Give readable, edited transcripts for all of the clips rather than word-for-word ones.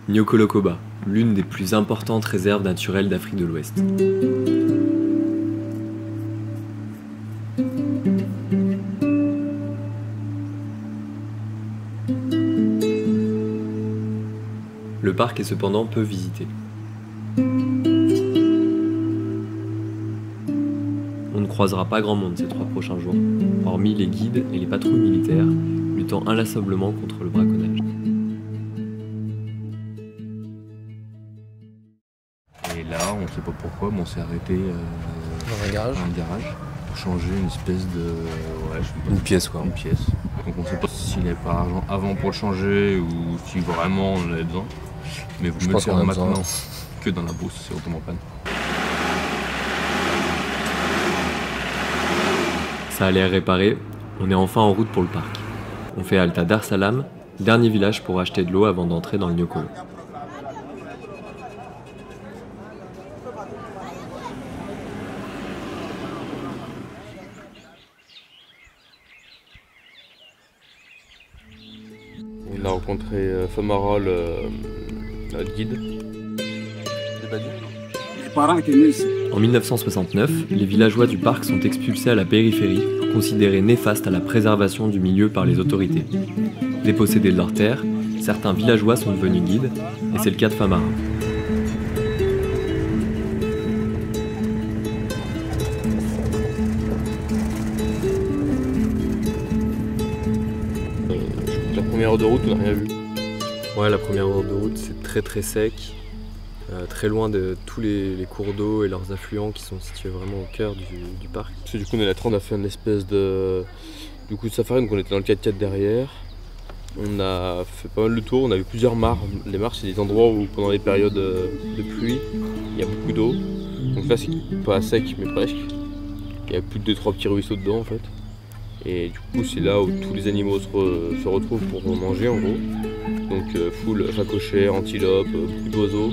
Niokolo-Koba, l'une des plus importantes réserves naturelles d'Afrique de l'Ouest. Le parc est cependant peu visité. On ne croisera pas grand monde ces 3 prochains jours, hormis les guides et les patrouilles militaires, luttant inlassablement contre le braconnage. Et là, on ne sait pas pourquoi, mais on s'est arrêté dans un garage pour changer une espèce de... Ouais, je sais pas, une pièce quoi. Une pièce. Donc on ne sait pas s'il n'est pas argent avant pour le changer ou si vraiment on en avait besoin. Mais vous me le faire maintenant que dans la brousse, c'est autrement panne. Ça a l'air réparé, on est enfin en route pour le parc. On fait halte à Dar Salam, dernier village pour acheter de l'eau avant d'entrer dans le Niokolo. On a rencontré Famara, notre guide. En 1969, les villageois du parc sont expulsés à la périphérie, considérés néfastes à la préservation du milieu par les autorités. Dépossédés de leurs terres, certains villageois sont devenus guides, et c'est le cas de Famara. La première heure de route, on n'a rien vu. Ouais, la première heure de route, c'est très sec, très loin de tous les cours d'eau et leurs affluents qui sont situés vraiment au cœur du parc. Parce que du coup, on est là, on a fait une espèce de safari, donc on était dans le 4x4 derrière. On a fait pas mal de tours, on a vu plusieurs mares. Les mares, c'est des endroits où pendant les périodes de pluie, il y a beaucoup d'eau. Donc là, c'est pas sec, mais presque. Il y a plus de 2-3 petits ruisseaux dedans en fait. Et du coup, c'est là où tous les animaux se retrouvent pour manger en gros. Donc full phacochère, antilope, beaucoup d'oiseaux.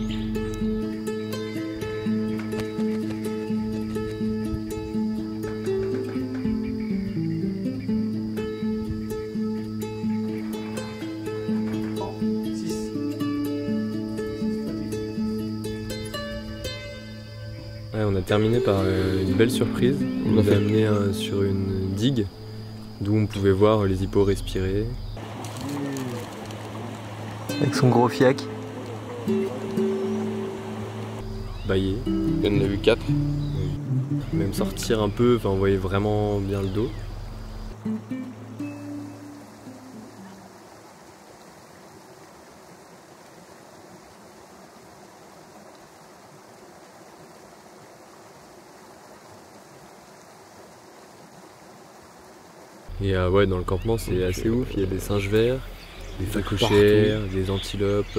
Ouais, on a terminé par une belle surprise. On nous a amené sur une digue d'où on pouvait voir les hippos respirer. Avec son gros fiac. Bailler. On en a vu 4. Même sortir un peu, enfin on voyait vraiment bien le dos. Et ouais, dans le campement c'est assez ouf, il y a des singes verts, des phacochères, des antilopes.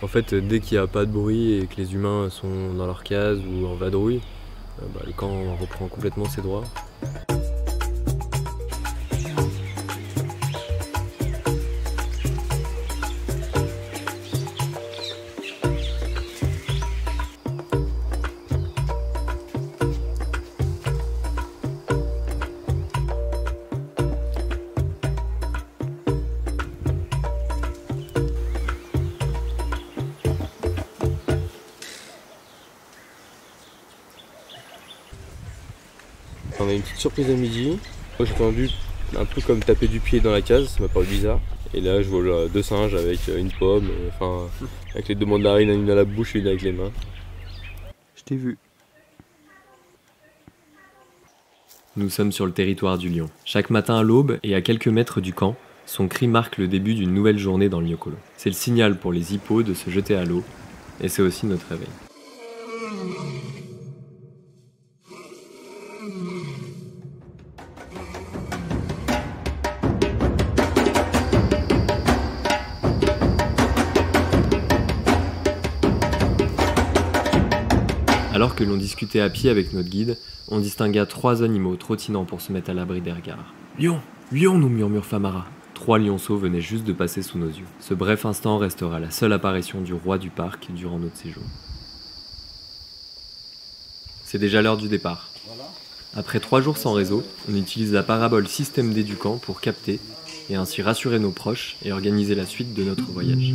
En fait, dès qu'il n'y a pas de bruit et que les humains sont dans leur case ou en vadrouille, le camp reprend complètement ses droits. On a une petite surprise à midi. Moi j'ai entendu un peu comme taper du pied dans la case, ça m'a paru bizarre. Et là je vois là, 2 singes avec une pomme, enfin avec les 2 mandarines, une à la bouche et une avec les mains. Je t'ai vu. Nous sommes sur le territoire du lion. Chaque matin à l'aube et à quelques mètres du camp, son cri marque le début d'une nouvelle journée dans le Niokolo. C'est le signal pour les hippos de se jeter à l'eau, et c'est aussi notre réveil. Alors que l'on discutait à pied avec notre guide, on distingua 3 animaux trottinant pour se mettre à l'abri des regards. « Lion, lion !» nous murmure Famara. 3 lionceaux venaient juste de passer sous nos yeux. Ce bref instant restera la seule apparition du roi du parc durant notre séjour. C'est déjà l'heure du départ. Après 3 jours sans réseau, on utilise la parabole système D du camp pour capter et ainsi rassurer nos proches et organiser la suite de notre voyage.